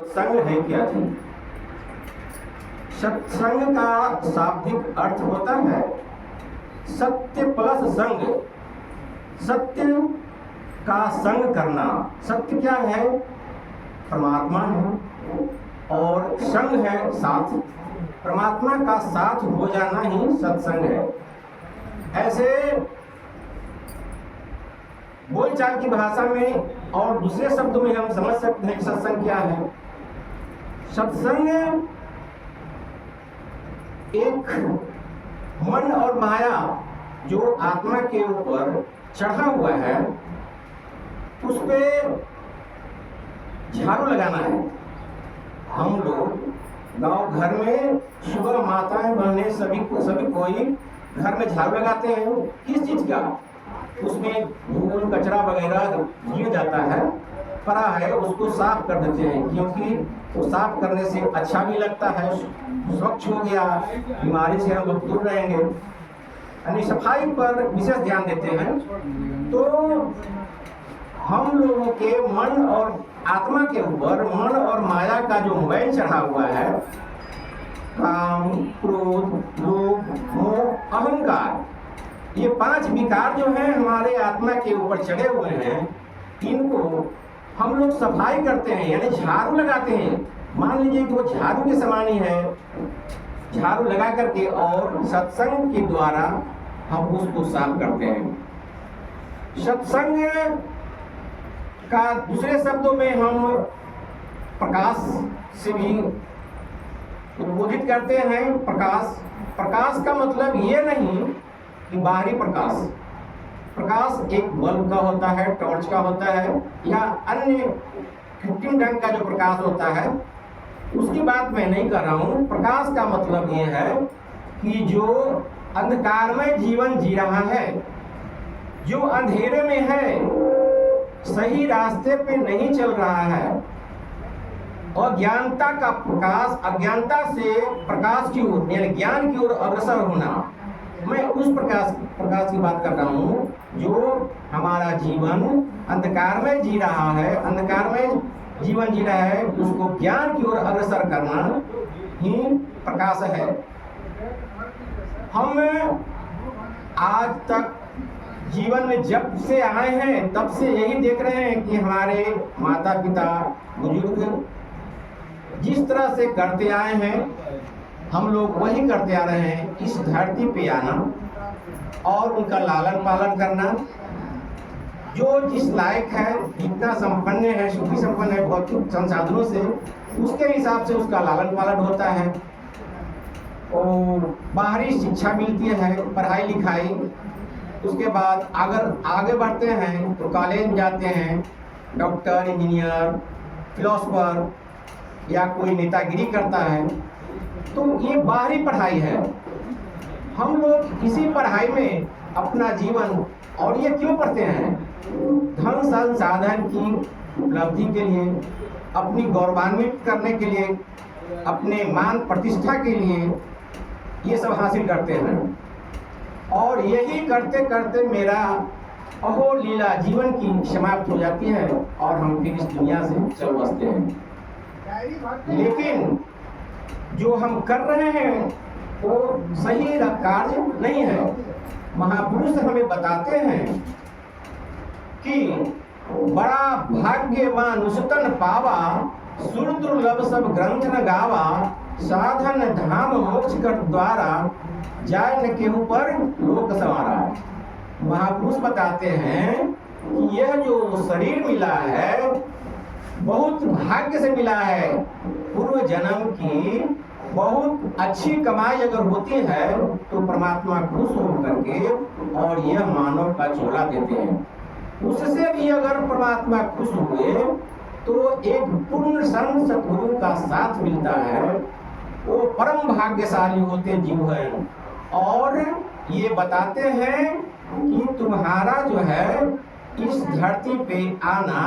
सत्संग है क्या जी? सत्संग का शाब्दिक अर्थ होता है सत्य प्लस संग। सत्य का संग करना। सत्य क्या है? परमात्मा है और संग है साथ। परमात्मा का साथ हो जाना ही सत्संग है। ऐसे बोलचाल की भाषा में और दूसरे शब्दों में हम समझ सकते हैं कि सत्संग क्या है। सत्संग एक मन और माया जो आत्मा के ऊपर चढ़ा हुआ है उस पे झाड़ू लगाना है। हम लोग गांव घर में सुबह माताएं बहनें सभी कोई घर में झाड़ू लगाते हैं। किस चीज का? उसमें धूल कचरा वगैरह गिर जाता है, पड़ा है, उसको साफ कर देते हैं, क्योंकि वो साफ करने से अच्छा भी लगता है, स्वच्छ हो गया, बीमारी से हम लोग दूर रहेंगे। यानी सफाई पर विशेष ध्यान देते हैं। तो हम लोगों के मन और आत्मा के ऊपर मन और माया का जो मैल चढ़ा हुआ है, काम, क्रोध, लोभ, मोह, अहंकार, ये 5 विकार जो हैं हमारे आत्मा के ऊपर चढ़े हुए हैं, इनको हम लोग सफाई करते हैं, यानी झाड़ू लगाते हैं। मान लीजिए कि वो झाड़ू के समान ही है, झाड़ू लगा करके और सत्संग के द्वारा हम उसको साफ करते हैं। सत्संग का दूसरे शब्दों में हम प्रकाश से भी उद्बोधित करते हैं। प्रकाश का मतलब ये नहीं कि बाहरी प्रकाश। प्रकाश एक बल्ब का होता है, टॉर्च का होता है, या अन्य कृत्रिम ढंग का जो प्रकाश होता है उसकी बात मैं नहीं कर रहा हूँ। प्रकाश का मतलब ये है कि जो अंधकार में जीवन जी रहा है, जो अंधेरे में है, सही रास्ते पे नहीं चल रहा है, अज्ञानता का प्रकाश, अज्ञानता से प्रकाश की ओर यानी ज्ञान की ओर अग्रसर होना, मैं उस प्रकाश की बात कर रहा हूँ। जो हमारा जीवन अंधकार में जी रहा है, अंधकार में जीवन जी रहा है, उसको ज्ञान की ओर अग्रसर करना ही प्रकाश है। हम आज तक जीवन में जब से आए हैं तब से यही देख रहे हैं कि हमारे माता पिता बुजुर्ग जिस तरह से करते आए हैं हम लोग वही करते आ रहे हैं। इस धरती पे आना और उनका लालन पालन करना, जो जिस लायक है, जितना संपन्न है, सुखी संपन्न है भौतिक संसाधनों से, उसके हिसाब से उसका लालन पालन होता है और बाहरी शिक्षा मिलती है, पढ़ाई लिखाई। उसके बाद अगर आगे बढ़ते हैं तो कॉलेज जाते हैं, डॉक्टर, इंजीनियर, फिलोसफर या कोई नेतागिरी करता है, तो ये बाहरी पढ़ाई है। हम लोग इसी पढ़ाई में अपना जीवन, और ये क्यों पढ़ते हैं? धन संसाधन की उपलब्धि के लिए, अपनी गौरवान्वित करने के लिए, अपने मान प्रतिष्ठा के लिए ये सब हासिल करते हैं। और यही करते करते मेरा अहो लीला जीवन की समाप्त हो जाती है और हम फिर इस दुनिया से चल बसते हैं। लेकिन जो हम कर रहे हैं वो सही कार्य नहीं है। महापुरुष हमें बताते हैं कि बड़ा भाग्यवान उसतन पावा, सुर दुर्लभ सब ग्रंथ न गावा, साधन धाम मोक्ष कर द्वारा, जाय न के ऊपर लोक संवारा। महापुरुष बताते हैं कि यह जो शरीर मिला है बहुत भाग्य से मिला है। पूर्व जन्म की बहुत अच्छी कमाई अगर होती है तो परमात्मा खुश होकर के और यह मानव का चोला देते हैं। उससे भी अगर परमात्मा खुश हुए तो एक पूर्ण संत सद्गुरु का साथ मिलता है, वो परम भाग्यशाली होते जीव हैं। और ये बताते हैं कि तुम्हारा जो है इस धरती पे आना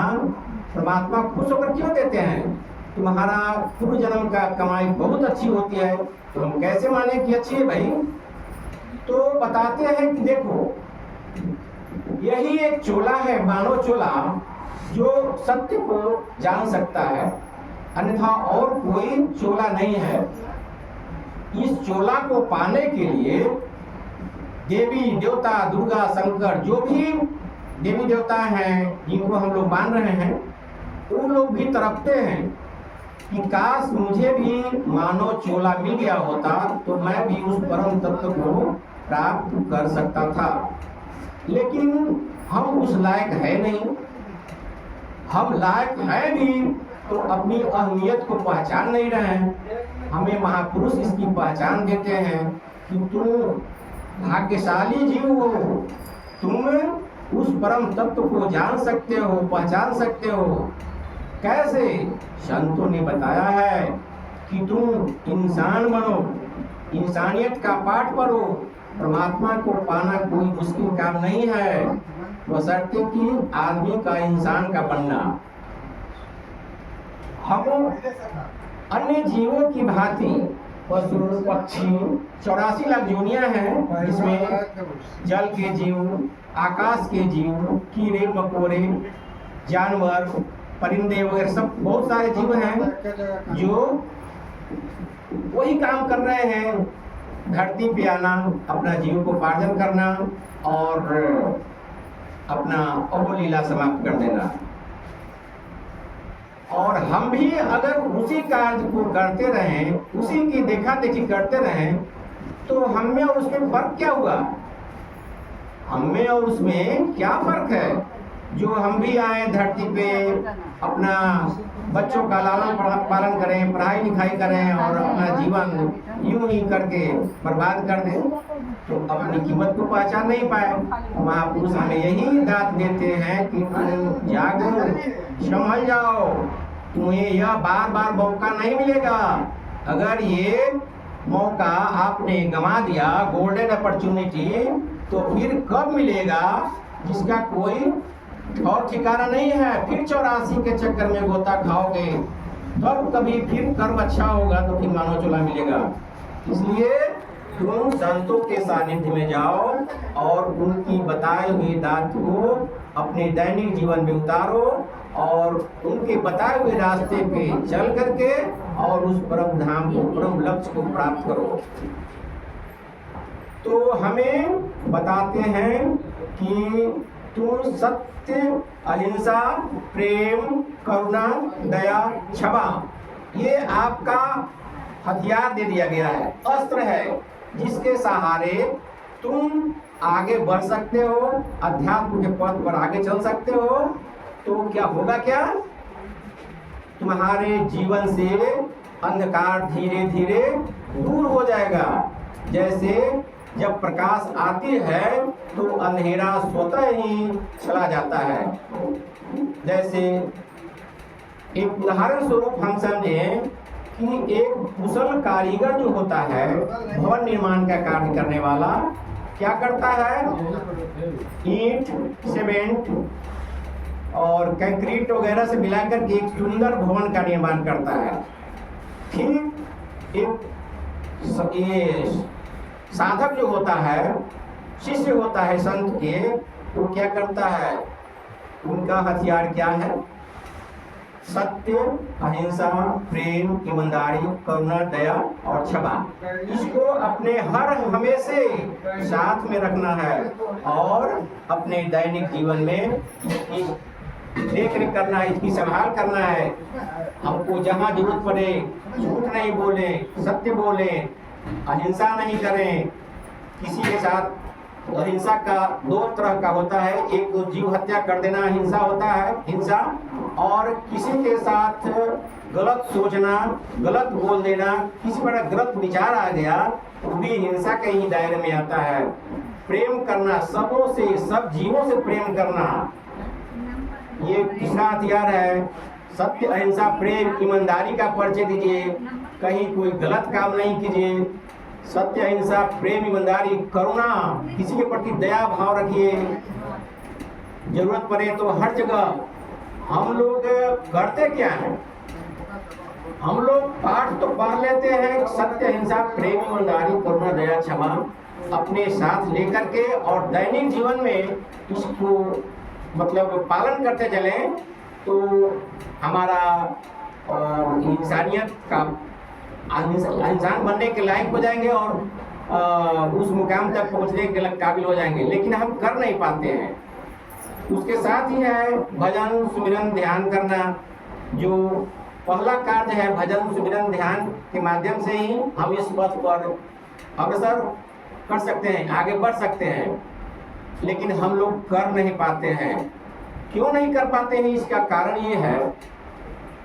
परमात्मा खुश होकर क्यों देते हैं? तुम्हारा पूर्व जन्म का कमाई बहुत अच्छी होती है, तो हम कैसे माने कि अच्छी है भाई? तो बताते हैं कि देखो यही एक चोला है, मानव चोला, जो सत्य को जान सकता है। अन्यथा और कोई चोला नहीं है। इस चोला को पाने के लिए देवी देवता, दुर्गा, शंकर, जो भी देवी देवता हैं जिनको हम लोग मान रहे हैं, वो लोग भी तड़पते हैं कि काश मुझे भी मानो चोला मिल गया होता तो मैं भी उस परम तत्व को प्राप्त कर सकता था। लेकिन हम उस लायक है नहीं। हम लायक है भी तो अपनी अहमियत को पहचान नहीं रहे हैं। हमें महापुरुष इसकी पहचान देते हैं कि तुम भाग्यशाली जीव हो, तुम उस परम तत्व को जान सकते हो, पहचान सकते हो। कैसे? संतों ने बताया है कि तुम इंसान बनो, इंसानियत का पाठ पढ़ो। परमात्मा को पाना कोई मुश्किल काम नहीं है, बशर्ते कि आदमी का, इंसान का बनना। हम अन्य जीवों की भांति पशु, पक्षी, 84 लाख योनियां हैं, जिसमें जल के जीव, आकाश के जीव, कीड़े मकोड़े, जानवर, परिंदे वगैरह सब बहुत सारे जीव हैं जो वही काम कर रहे हैं, धरती पे आना, अपना जीव को पार्जन करना और अपना अवलीला समाप्त कर देना। और हम भी अगर उसी कार्य को करते रहें, उसी की देखा देखी करते रहें, तो हम में और उसमें फर्क क्या हुआ? हम में और उसमें क्या फर्क है? जो हम भी आए धरती पे, अपना बच्चों का लालन पालन करें, पढ़ाई लिखाई करें और अपना जीवन यूं ही करके बर्बाद कर दें, तो अपनी कीमत को पहचान नहीं पाए। महापुरुष हमें यही दात देते हैं कि तुम जागो, समझ जाओ, तुम्हें यह बार बार मौका नहीं मिलेगा। अगर ये मौका आपने गंवा दिया, गोल्डन अपॉर्चुनिटी, तो फिर कब मिलेगा जिसका कोई और ठिकाना नहीं है। फिर 84 के चक्कर में गोता खाओगे, तब कभी फिर कर्म अच्छा होगा तो फिर मानव चोला मिलेगा। इसलिए तुम संतों के सानिध्य में जाओ और उनकी बताए हुए दात को अपने दैनिक जीवन में उतारो और उनके बताए हुए रास्ते पे चल करके और उस परम धाम को, परम लक्ष्य को प्राप्त करो। तो हमें बताते हैं कि तुम सत्य, अहिंसा, प्रेम, करुणा, दया, क्षमा, ये आपका हथियार दे दिया गया है, अस्त्र है, जिसके सहारे तुम आगे बढ़ सकते हो, अध्यात्म के पथ पर आगे चल सकते हो। तो क्या होगा? क्या तुम्हारे जीवन से अंधकार धीरे धीरे दूर हो जाएगा। जैसे जब प्रकाश आती है तो अंधेरा स्वतः ही चला जाता है। जैसे एक उदाहरण स्वरूप हम समझें कि एक कुशल कारीगर जो होता है, भवन निर्माण का कार्य करने वाला, क्या करता है? ईंट, सीमेंट और कंक्रीट वगैरह से मिलाकर के एक सुंदर भवन का निर्माण करता है। फिर एक साधक जो होता है, शिष्य होता है संत के, वो क्या करता है? उनका हथियार क्या है? सत्य, अहिंसा, प्रेम, ईमानदारी, करुणा, दया और क्षमा। इसको अपने हर हमेशे साथ में रखना है और अपने दैनिक जीवन में इसकी देख रेख करना है, इसकी संभाल करना है। हमको जहाँ जरूरत पड़े झूठ नहीं बोले, सत्य बोले, अहिंसा नहीं करें। किसी के साथ अहिंसा का दो तरह का होता है, एक तो जीव हत्या कर देना हिंसा होता है, हिंसा, और किसी के साथ गलत सोचना, गलत बोल देना, किसी पर गलत विचार आ गया तो भी हिंसा के ही दायरे में आता है। प्रेम करना, सबों से, सब जीवों से प्रेम करना, ये तीसरा हथियार है। सत्य, अहिंसा, प्रेम, ईमानदारी का परिचय दीजिए, कहीं कोई गलत काम नहीं कीजिए। सत्य, अहिंसा, प्रेम, ईमानदारी, करुणा, किसी के प्रति दया भाव रखिए। जरूरत पड़े तो हर जगह हम लोग करते क्या है? हम लोग पाठ तो पढ़ लेते हैं, सत्य, अहिंसा, प्रेम, ईमानदारी, करुणा, दया, क्षमा अपने साथ लेकर के, और दैनिक जीवन में इसको मतलब पालन करते चलें तो हमारा और इंसानियत का इंसान बनने के लायक हो जाएंगे और उस मुकाम तक पहुंचने के काबिल हो जाएंगे, लेकिन हम कर नहीं पाते हैं। उसके साथ ही है भजन सुमिरन ध्यान करना। जो पहला कार्य है भजन सुमिरन ध्यान के माध्यम से ही हम इस पथ पर अग्रसर कर सकते हैं, आगे बढ़ सकते हैं, लेकिन हम लोग कर नहीं पाते हैं। क्यों नहीं कर पाते हैं? इसका कारण ये है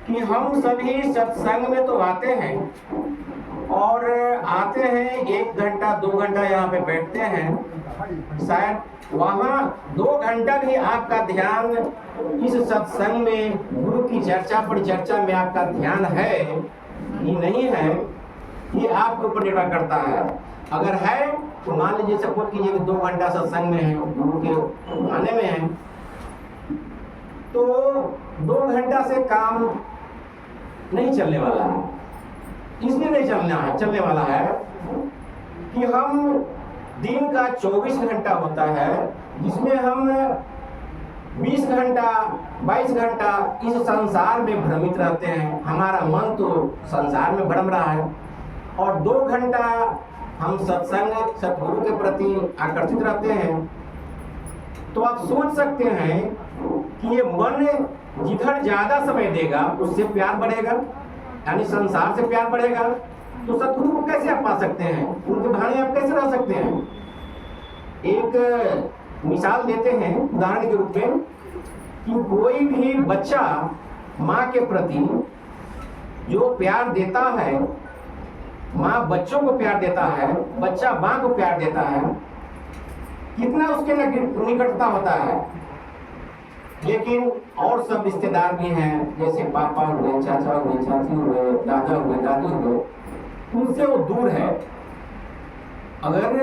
कि हम सभी सत्संग में तो आते हैं और आते हैं 1 घंटा 2 घंटा यहाँ पे बैठते हैं, शायद वहाँ 2 घंटा भी आपका ध्यान इस सत्संग में गुरु की चर्चा परिचर्चा में आपका ध्यान है कि नहीं है, ये आपके ऊपर निर्भर करता है। अगर है तो मान लीजिए सपोज कीजिए कि 2 घंटा सत्संग में है, गुरु के आने में है, तो 2 घंटा से काम नहीं चलने वाला है। इसलिए नहीं चलने वाला है कि हम दिन का 24 घंटा होता है, जिसमें हम 20 घंटा 22 घंटा इस संसार में भ्रमित रहते हैं। हमारा मन तो संसार में भ्रम रहा है और 2 घंटा हम सत्संग सतगुरु के प्रति आकर्षित रहते हैं। तो आप सोच सकते हैं कि ये मन जिधर ज्यादा समय देगा उससे प्यार बढ़ेगा, यानी संसार से प्यार बढ़ेगा। तो सतगुरु को कैसे आप पा सकते हैं? उनके भाने आप कैसे रह सकते हैं? एक मिसाल देते हैं उदाहरण के रूप में कि कोई भी बच्चा माँ के प्रति जो प्यार देता है, माँ बच्चों को प्यार देता है, बच्चा माँ को प्यार देता है, कितना उसके निकटता होता है। लेकिन और सब रिश्तेदार भी हैं, जैसे पापा हुए, चाचा हुए, चाची हुए, दादा हुए, दादी हुए, उनसे वो दूर है। अगर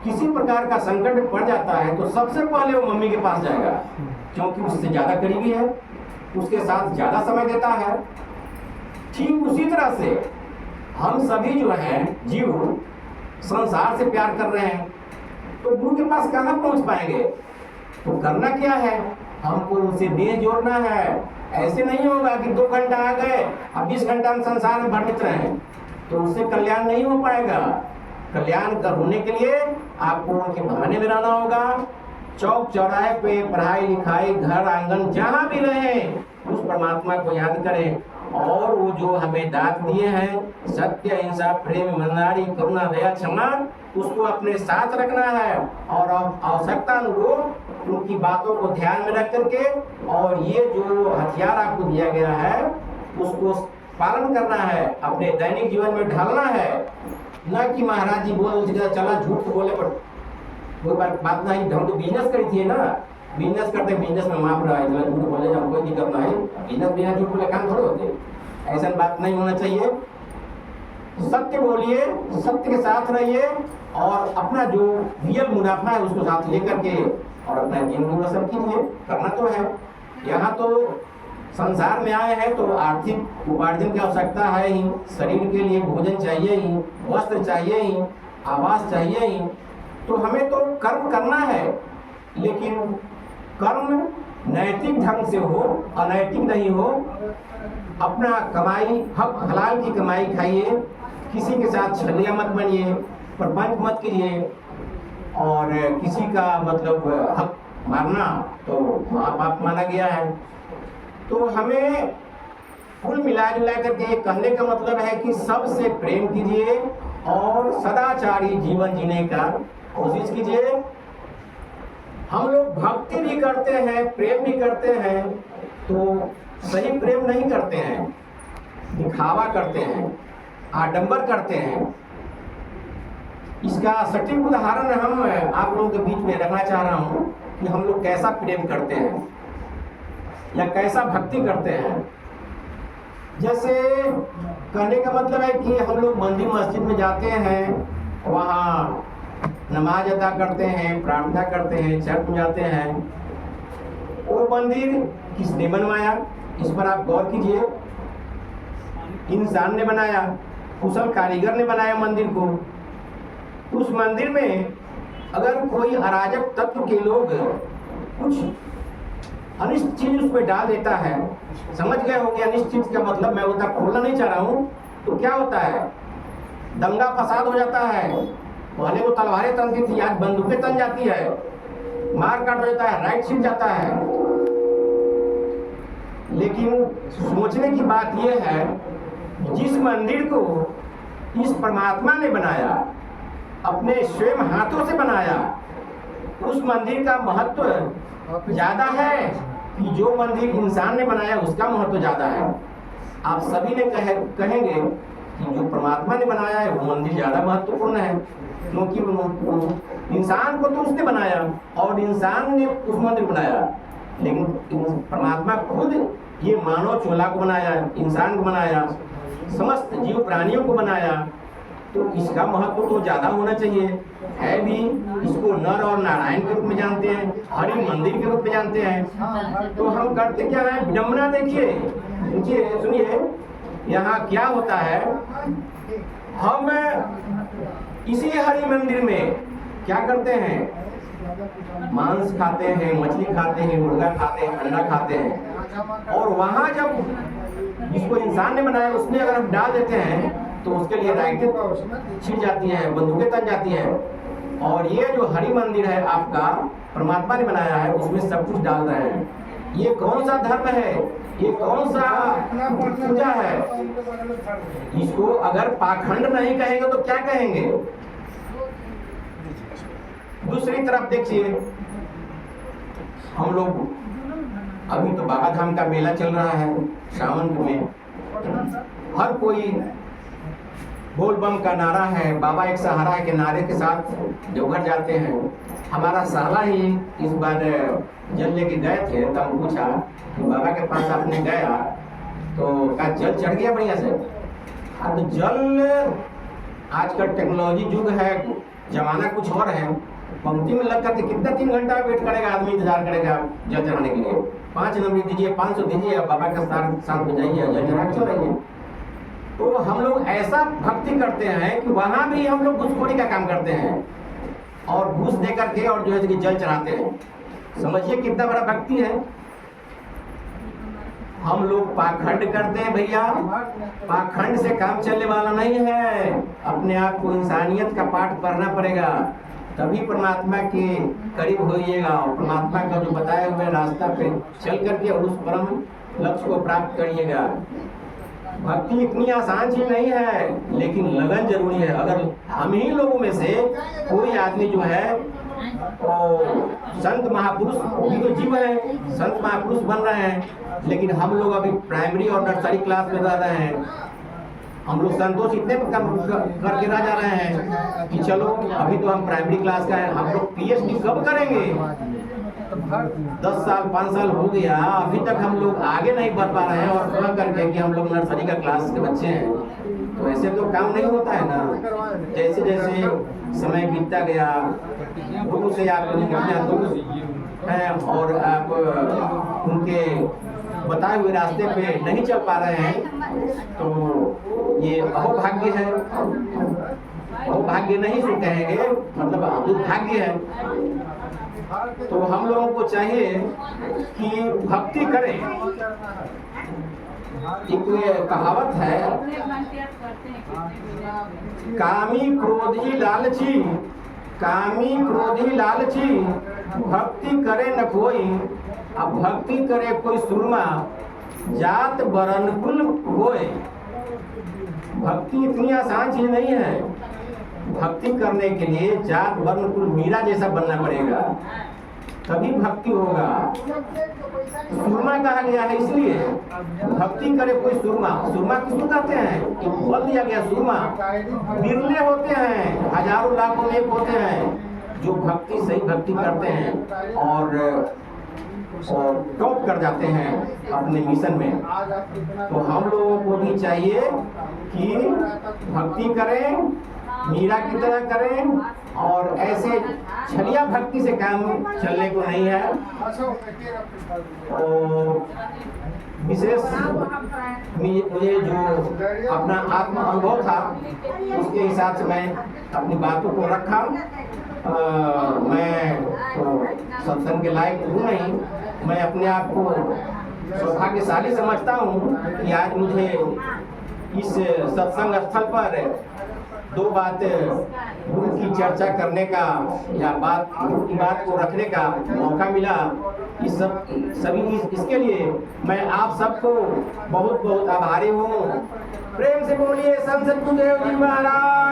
किसी प्रकार का संकट पड़ जाता है तो सबसे पहले वो मम्मी के पास जाएगा, क्योंकि उससे ज्यादा करीबी है, उसके साथ ज्यादा समय देता है। ठीक उसी तरह से हम सभी जो हैं जीव संसार से प्यार कर रहे हैं, तो गुरु के पास कहाँ पहुंच पाएंगे? तो करना क्या है? हमको उनसे देह जोड़ना है। ऐसे नहीं होगा कि 2 घंटा आ गए अब 20 घंटा हम संसार में भ्रमित रहे, तो उससे कल्याण नहीं हो पाएगा। कल्याण होने के लिए आपको उनके बहाने में रहना होगा। चौक चौराहे पे पढ़ाई लिखाई घर आंगन जहाँ भी रहे उस परमात्मा को याद करें, और वो जो हमें दात दिए हैं सत्य अहिंसा प्रेम ईमानदारी करुणा दया क्षमा, उसको अपने साथ रखना है और आवश्यकता अनुरूप उनकी बातों को ध्यान में रख करके, और ये जो हथियार आपको दिया गया है उसको पालन करना है, अपने दैनिक जीवन में ढालना है। न कि महाराज जी बोल चला झूठ बोले पर कोई बात नहीं, हम तो बिजनेस करी थी ना, बिजनेस करते बिजनेस में माफ रहा है, झूठ बोले हम कोई दिक्कत नहीं, बिजनेस बिना झूठ बोले काम थोड़े होते, ऐसा बात नहीं होना चाहिए। सत्य बोलिए, सत्य के साथ रहिए और अपना जो रियल मुनाफा है उसको साथ लेकर के और अपना जीवन बसर कीजिए। करना तो है, यहाँ तो संसार में आए हैं तो आर्थिक उपार्जन की आवश्यकता है ही, शरीर के लिए भोजन चाहिए ही, वस्त्र चाहिए ही, आवास चाहिए ही, तो हमें तो कर्म करना है, लेकिन कर्म नैतिक ढंग से हो, अनैतिक नहीं हो। अपना कमाई हलाल की कमाई खाइए, किसी के साथ छलिया मत बनिए, प्रपंच मत कीजिए, और किसी का मतलब हक मारना तो पाप माना गया है। तो हमें कुल मिला जुला करके कहने का मतलब है कि सबसे प्रेम कीजिए और सदाचारी जीवन जीने का कोशिश कीजिए। हम लोग भक्ति भी करते हैं, प्रेम भी करते हैं, तो सही प्रेम नहीं करते हैं, दिखावा करते हैं, आडंबर करते हैं। इसका सटीक उदाहरण हम आप लोगों के बीच में रखना चाह रहा हूँ कि हम लोग कैसा प्रेम करते हैं या कैसा भक्ति करते हैं। जैसे कहने का मतलब है कि हम लोग मंदिर मस्जिद में जाते हैं, वहाँ नमाज अदा करते हैं, प्रार्थना करते हैं, चर्च में जाते हैं। वो मंदिर किसने बनवाया, इस पर आप गौर कीजिए। इंसान ने बनाया, कुशल कारीगर ने बनाया मंदिर को। उस मंदिर में अगर कोई अराजक तत्व के लोग कुछ अनिष्ट चीज उसमें डाल देता है। समझ गए होंगे अनिष्ट चीज का मतलब, मैं उतना खोलना नहीं चाह रहा हूँ। तो क्या होता है, दंगा फसाद हो जाता है। पहले वो तलवारें तनती थी, आज बंदूकें तन जाती है, मार काट हो जाता है, राइट छिप जाता है। लेकिन सोचने की बात यह है, जिस मंदिर को इस परमात्मा ने बनाया, अपने स्वयं हाथों से बनाया, उस मंदिर का महत्व ज्यादा है कि जो मंदिर इंसान ने बनाया उसका महत्व ज्यादा है। आप सभी ने कहेंगे कि जो परमात्मा ने बनाया है वो मंदिर ज्यादा महत्वपूर्ण है, क्योंकि इंसान को तो उसने बनाया और इंसान ने उस मंदिर बनाया। लेकिन परमात्मा खुद ये मानव चोला को बनाया, इंसान को बनाया, समस्त जीव प्राणियों को बनाया, तो इसका महत्व तो ज्यादा होना चाहिए। है भी, इसको नर और नारायण के रूप में जानते हैं, हरि मंदिर के रूप में जानते हैं। तो हम करते क्या है, विडम्बना देखिए, सुनिए यहाँ क्या होता है। हम इसी हरि मंदिर में क्या करते हैं, मांस खाते हैं, मछली खाते हैं, मुर्गा खाते हैं, अंडा खाते हैं, और वहां जब जिसको इंसान ने बनाया उसमें अगर हम डाल देते हैं तो उसके लिए राइटें छिड़ जाती हैं, बंदूकें तन जाती हैं। और ये जो हरि मंदिर है आपका, परमात्मा ने बनाया है, उसमें सब कुछ डाल रहे हैं। ये कौन सा धर्म है, ये कौन सा पूजा है? इसको अगर पाखंड नहीं कहेंगे तो क्या कहेंगे? दूसरी तरफ देखिए, हम लोग अभी तो बाबा धाम का मेला चल रहा है सावन में, हर कोई बोल बम का नारा है, बाबा एक सहारा है के नारे के साथ देवघर जाते हैं। हमारा साला ही इस बार जल लेके गए थे, तब पूछा कि बाबा के पास आपने गया तो क्या जल चढ़ गया बढ़िया से? हाँ, तो जल आजकल टेक्नोलॉजी युग है, जमाना कुछ और है। पंक्ति में लग करके कितना 3 घंटा वेट करेगा आदमी, इंतजार करेगा जल चढ़ाने के लिए। 5 नंबर दीजिए, 500 दीजिए, बाबा का साथ बजाइए, जल चढ़ा के चलाइए। तो हम लोग ऐसा भक्ति करते हैं कि वहां भी हम लोग घूसखोरी का काम करते हैं और घूस दे करके और जो है कि जल चढ़ाते हैं। समझिए कितना बड़ा भक्ति है। हम लोग पाखंड करते हैं भैया, पाखंड से काम चलने वाला नहीं है। अपने आप को इंसानियत का पाठ पढ़ना पड़ेगा, तभी परमात्मा के करीब होइएगा और परमात्मा का जो बताए हुए रास्ता पे चल करके और उस परम लक्ष्य को प्राप्त करिएगा। भक्ति इतनी आसान चीज नहीं है, लेकिन लगन जरूरी है। अगर हम ही लोगों में से कोई आदमी जो है संत महापुरुष, भी तो जीव है, संत महापुरुष बन रहे हैं, लेकिन हम लोग अभी प्राइमरी और नर्सरी क्लास में रह रहे हैं। हम लोग संतोष इतने करके रह जा रहे हैं कि चलो अभी तो हम प्राइमरी क्लास का है, हम लोग पीएचडी कब करेंगे? 10 साल 5 साल हो गया, अभी तक हम लोग आगे नहीं बढ़ पा रहे हैं और कह करके कि हम लोग नर्सरी का क्लास के बच्चे हैं। तो ऐसे तो काम नहीं होता है ना। जैसे जैसे समय बीतता गया, गुरु से आप दूर हैं और आप उनके बताए हुए रास्ते पे नहीं चल पा रहे हैं, तो ये अहोभाग्य है। अहोभाग्य नहीं से कहेंगे, मतलब दुर्भाग्य है। तो हम लोगों को चाहिए कि भक्ति करें। एक कहावत है, कामी क्रोधी लालची, कामी क्रोधी लालची, भक्ति करे न कोई, अब भक्ति करे कोई सुरमा, जात वरण कुल होए। भक्ति इतनी आसान चीज नहीं है। भक्ति करने के लिए जात वर्ण कुल मीरा जैसा बनना पड़ेगा, तभी भक्ति होगा। सुरमा कहा गया है इसलिए, भक्ति करे कोई सुरमा। सुरमा किसको कहते हैं? तो बोल दिया गया सुरमा बिरले होते हैं, हजारों लाखों में एक होते हैं जो भक्ति सही भक्ति करते हैं और टॉप कर जाते हैं अपने मिशन में। तो हम लोगों को भी चाहिए कि भक्ति करें, मीरा की तरह करें, और ऐसे छलिया भक्ति से काम चलने को नहीं है। तो विशेष मुझे जो अपना आत्म अनुभव था उसके हिसाब से मैं अपनी बातों को रखा। मैं तो सत्संग के लायक हूँ नहीं, मैं अपने आप को सौभाग्यशाली समझता हूँ कि आज मुझे इस सत्संग स्थल पर दो बात गुरु की चर्चा करने का या गुरु की बात को रखने का मौका मिला। इसके लिए मैं आप सबको बहुत बहुत आभारी हूँ। प्रेम से बोलिए संत सद्गुरुदेव जी महाराज।